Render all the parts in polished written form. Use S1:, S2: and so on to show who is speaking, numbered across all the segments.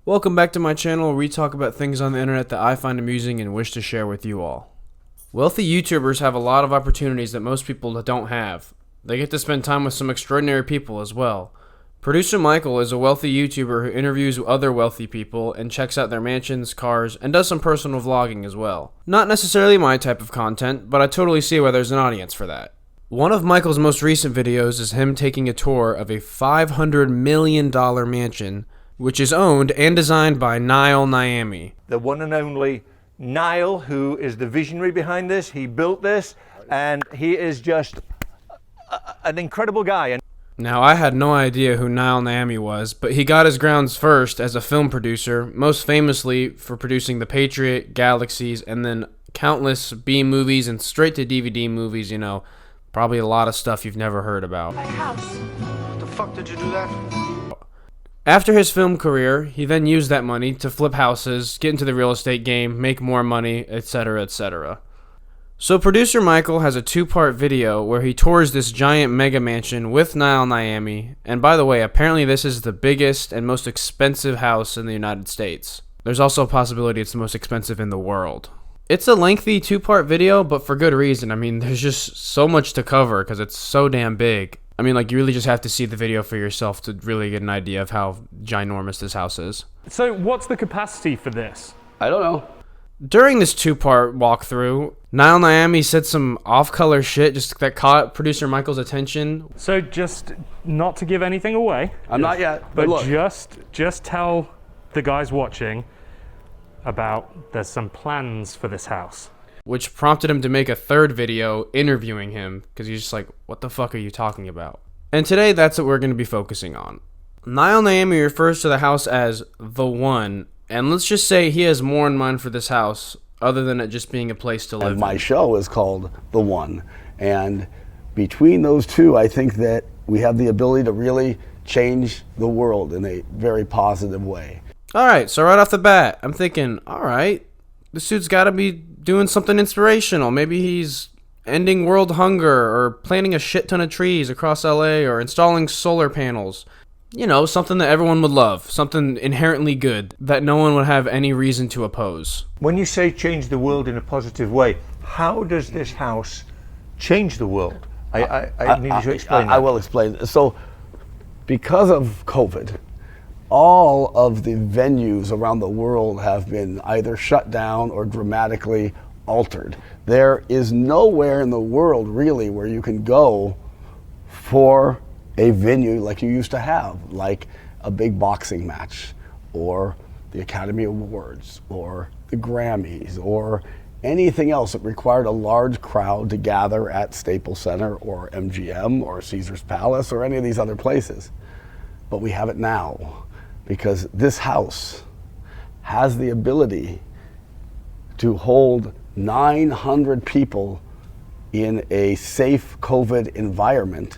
S1: Welcome back to my channel where we talk about things on the internet that I find amusing and wish to share with you all. Wealthy YouTubers have a lot of opportunities that most people don't have. They get to spend time with some extraordinary people as well. Producer Michael is a wealthy YouTuber who interviews other wealthy people and checks out their mansions, cars, and does some personal vlogging as well. Not necessarily my type of content, but I totally see why there's an audience for that. One of Michael's most recent videos is him taking a tour of a $500 million mansion, which is owned and designed by Nile Niami.
S2: The one and only Nile, who is the visionary behind this. He built this, and he is just an incredible guy.
S1: Now, I had no idea who Nile Niami was, but he got his grounds first as a film producer, most famously for producing The Patriot, Galaxies, and then countless B movies and straight-to-DVD movies, you know, probably a lot of stuff you've never heard about.
S3: My house. What the fuck did you do that for?
S1: After his film career, he then used that money to flip houses, get into the real estate game, make more money, etc., etc. So producer Michael has a two-part video where he tours this giant mega mansion with Nile Niami, and by the way, apparently this is the biggest and most expensive house in the United States. There's also a possibility it's the most expensive in the world. It's a lengthy two-part video, but for good reason. I mean, there's just so much to cover because it's so damn big. I mean, like, you really just have to see the video for yourself to really get an idea of how ginormous this house is.
S4: So what's the capacity for this?
S5: I don't know.
S1: During this two-part walkthrough, Nile Niami said some off-color shit just that caught producer Michael's attention.
S4: So just not to give anything away.
S5: I'm not yet,
S4: But
S5: look.
S4: just tell the guys watching about there's some plans for this house.
S1: Which prompted him to make a third video interviewing him, because he's just like, what the fuck are you talking about? And today, that's what we're going to be focusing on. Nile Niami refers to the house as the one, and let's just say he has more in mind for this house, other than it just being a place to live
S5: And my
S1: in.
S5: show is called The One. And between those two, I think that we have the ability to really change the world in a very positive way.
S1: Alright, so right off the bat, I'm thinking, alright, this dude's got to be doing something inspirational. Maybe he's ending world hunger or planting a shit ton of trees across LA or installing solar panels. You know, something that everyone would love, something inherently good that no one would have any reason to oppose.
S2: When you say change the world in a positive way, how does this house change the world? I need you to explain that.
S5: I will explain. So, because of COVID, all of the venues around the world have been either shut down or dramatically altered. There is nowhere in the world really where you can go for a venue like you used to have, like a big boxing match or the Academy Awards or the Grammys or anything else that required a large crowd to gather at Staples Center or MGM or Caesar's Palace or any of these other places. But we have it now, because this house has the ability to hold 900 people in a safe COVID environment.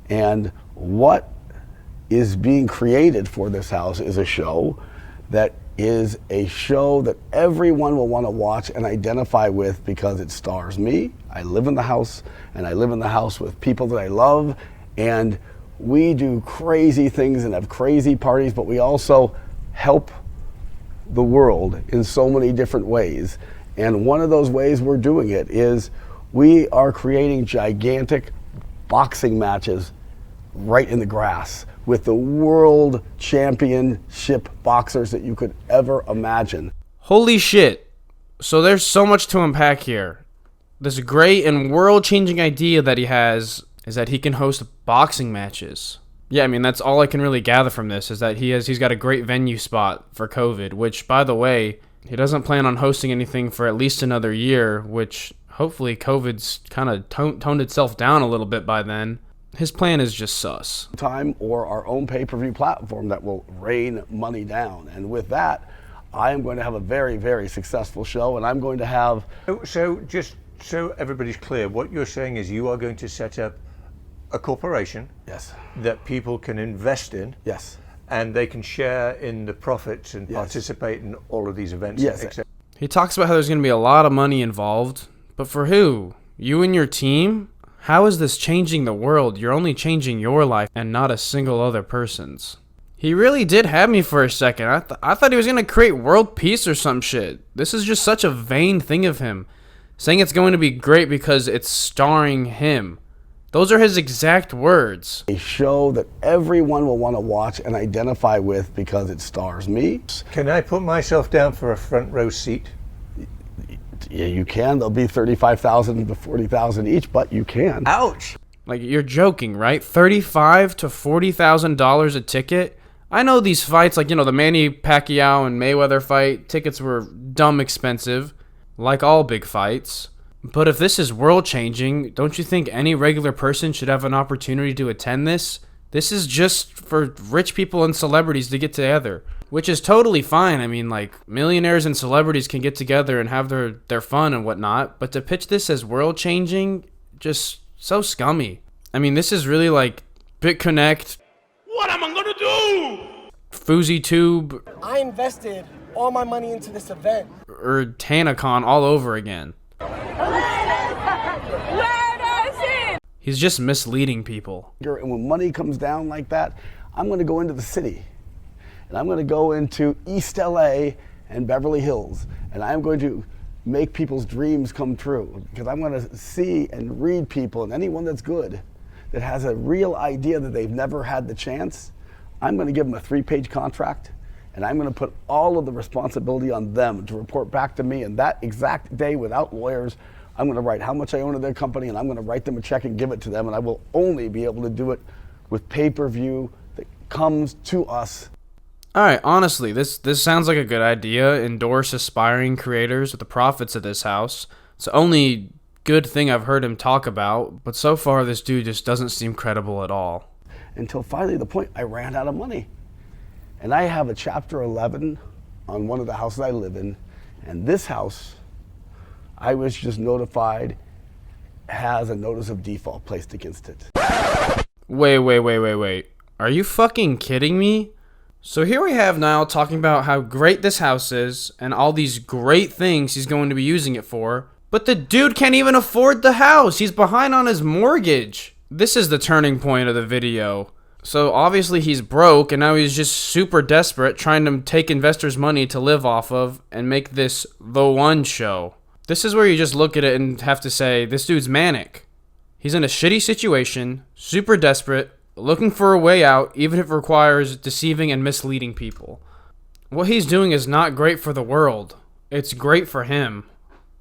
S5: And what is being created for this house is a show that everyone will want to watch and identify with, because it stars me. I live in the house, and I live in the house with people that I love, and we do crazy things and have crazy parties, but we also help the world in so many different ways. And one of those ways we're doing it is we are creating gigantic boxing matches right in the grass with the world championship boxers that you could ever imagine.
S1: Holy shit. So there's so much to unpack here. This great and world-changing idea that he has is that he can host boxing matches. Yeah, I mean, that's all I can really gather from this, is that he's got a great venue spot for COVID, which, by the way, he doesn't plan on hosting anything for at least another year, which hopefully COVID's kind of toned itself down a little bit by then. His plan is just sus.
S5: Time or our own pay-per-view platform that will rain money down. And with that, I am going to have a very, very successful show, and I'm going to have...
S2: So just so everybody's clear, what you're saying is you are going to set up a corporation,
S5: Yes.
S2: that people can invest in,
S5: Yes.
S2: and they can share in the profits and
S5: Yes.
S2: participate in all of these events.
S5: Yes.
S2: etc.
S1: He talks about how there's going to be a lot of money involved, but for who? You and your team? How is this changing the world? You're only changing your life and not a single other person's. He He really did have me for a second. I thought he was going to create world peace or some shit. This is just such a vain thing of him. Saying it's going to be great because it's starring him. Those are his exact words.
S5: A show that everyone will want to watch and identify with because it stars me.
S2: Can I put myself down for a front row seat?
S5: Yeah, you can. There'll be 35,000 to 40,000 each, but you can.
S2: Ouch!
S1: Like, you're joking, right? $35,000 to $40,000 a ticket? I know these fights, like, the Manny Pacquiao and Mayweather fight, tickets were dumb expensive, like all big fights. But if this is world-changing, don't you think any regular person should have an opportunity to attend this? This is just for rich people and celebrities to get together, which is totally fine. I mean, like, millionaires and celebrities can get together and have their fun and whatnot, but to pitch this as world-changing, just so scummy. I mean, this is really like BitConnect. What am I gonna do? FouseyTube.
S6: I invested all my money into this event.
S1: Or TanaCon all over again. He's just misleading people.
S5: And when money comes down like that, I'm going to go into the city. And I'm going to go into East LA and Beverly Hills. And I'm going to make people's dreams come true. Because I'm going to see and read people, and anyone that's good, that has a real idea that they've never had the chance, I'm going to give them a 3-page contract. And I'm going to put all of the responsibility on them to report back to me. And that exact day, without lawyers, I'm going to write how much I own of their company, and I'm going to write them a check and give it to them. And I will only be able to do it with pay-per-view that comes to us.
S1: All right, honestly, this sounds like a good idea. Endorse aspiring creators with the profits of this house. It's the only good thing I've heard him talk about. But so far, this dude just doesn't seem credible at all.
S5: Until finally the point I ran out of money. And I have a Chapter 11 on one of the houses I live in. And this house, I was just notified, has a notice of default placed against it.
S1: Wait. Are you fucking kidding me? So here we have Nile talking about how great this house is and all these great things he's going to be using it for. But the dude can't even afford the house. He's behind on his mortgage. This is the turning point of the video. So obviously he's broke, and now he's just super desperate, trying to take investors' money to live off of and make this the one show. This is where you just look at it and have to say, this dude's manic. He's in a shitty situation, super desperate, looking for a way out, even if it requires deceiving and misleading people. What he's doing is not great for the world. It's great for him.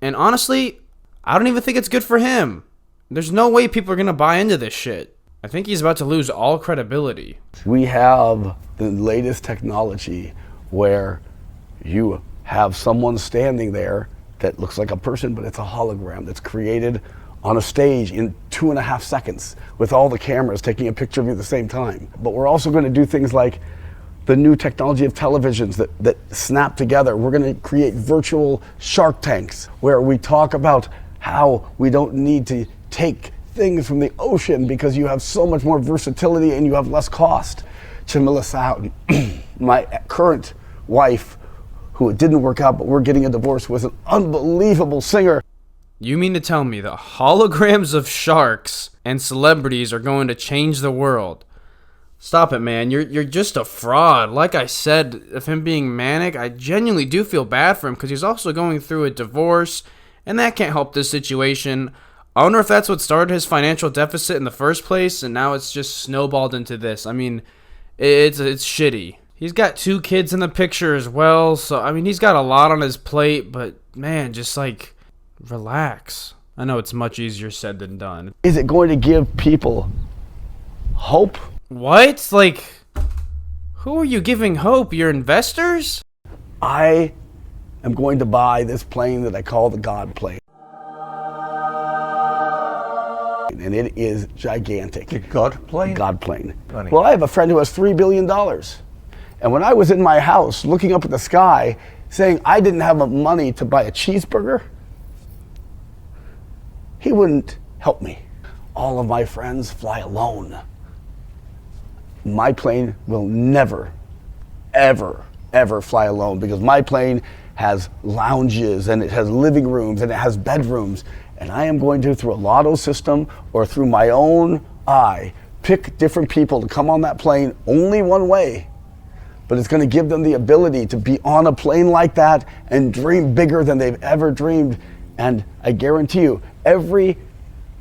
S1: And honestly, I don't even think it's good for him. There's no way people are going to buy into this shit. I think he's about to lose all credibility.
S5: We have the latest technology where you have someone standing there that looks like a person, but it's a hologram that's created on a stage in 2.5 seconds with all the cameras taking a picture of you at the same time. But we're also going to do things like the new technology of televisions that snap together. We're going to create virtual Shark Tanks where we talk about how we don't need to take things from the ocean because you have so much more versatility and you have less cost. Jamila Saud, my current wife, who it didn't work out, but we're getting a divorce, was an unbelievable singer.
S1: You mean to tell me the holograms of sharks and celebrities are going to change the world? Stop it, man. You're just a fraud. Like I said, of him being manic, I genuinely do feel bad for him because he's also going through a divorce, and that can't help this situation. I wonder if that's what started his financial deficit in the first place, and now it's just snowballed into this. I mean, it's shitty. He's got 2 kids in the picture as well, so, I mean, he's got a lot on his plate, but, man, just, like, relax. I know it's much easier said than done.
S5: Is it going to give people hope?
S1: What? Like, who are you giving hope? Your investors?
S5: I am going to buy this plane that I call the God plane. And it is gigantic.
S2: The God plane?
S5: God plane.
S2: Funny.
S5: Well, I have a friend who has $3 billion. And when I was in my house looking up at the sky saying I didn't have the money to buy a cheeseburger, he wouldn't help me. All of my friends fly alone. My plane will never, ever, ever fly alone because my plane has lounges and it has living rooms and it has bedrooms. And I am going to, through a lotto system or through my own eye, pick different people to come on that plane only one way but it's going to give them the ability to be on a plane like that and dream bigger than they've ever dreamed. And I guarantee you, every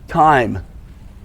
S5: time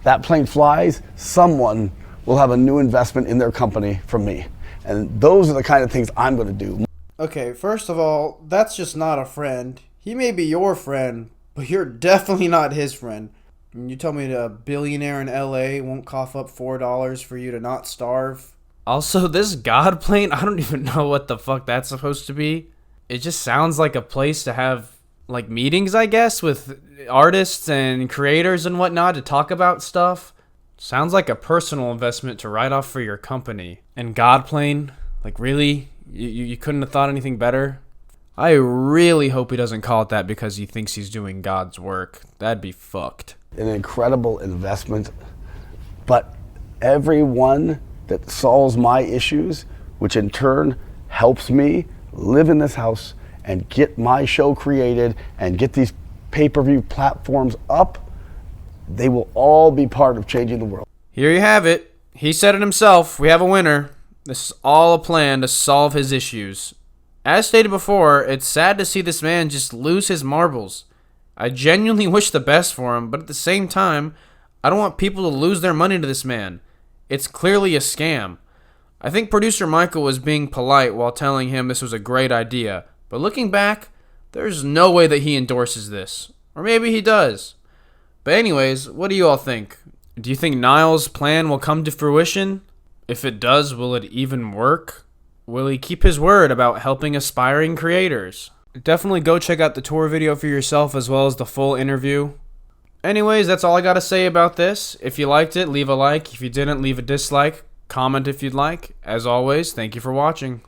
S5: that plane flies, someone will have a new investment in their company from me. And those are the kind of things I'm going to do.
S1: Okay, first of all, that's just not a friend. He may be your friend, but you're definitely not his friend. And you tell me a billionaire in LA won't cough up $4 for you to not starve? Also, this God plane, I don't even know what the fuck that's supposed to be. It just sounds like a place to have, like, meetings, I guess, with artists and creators and whatnot to talk about stuff. Sounds like a personal investment to write off for your company. And God plane, like, really? You couldn't have thought anything better? I really hope he doesn't call it that because he thinks he's doing God's work. That'd be fucked.
S5: An incredible investment, but everyone that solves my issues, which in turn helps me live in this house and get my show created and get these pay-per-view platforms up, they will all be part of changing the world.
S1: Here you have it. He said it himself. We have a winner. This is all a plan to solve his issues. As stated before, it's sad to see this man just lose his marbles. I genuinely wish the best for him, but at the same time, I don't want people to lose their money to this man. It's clearly a scam. I think producer Michael was being polite while telling him this was a great idea, but looking back, there's no way that he endorses this. Or maybe he does. But anyways, what do you all think? Do you think Nile's plan will come to fruition? If it does, will it even work? Will he keep his word about helping aspiring creators? Definitely go check out the tour video for yourself as well as the full interview. Anyways, that's all I got to say about this. If you liked it, leave a like. If you didn't, leave a dislike. Comment if you'd like. As always, thank you for watching.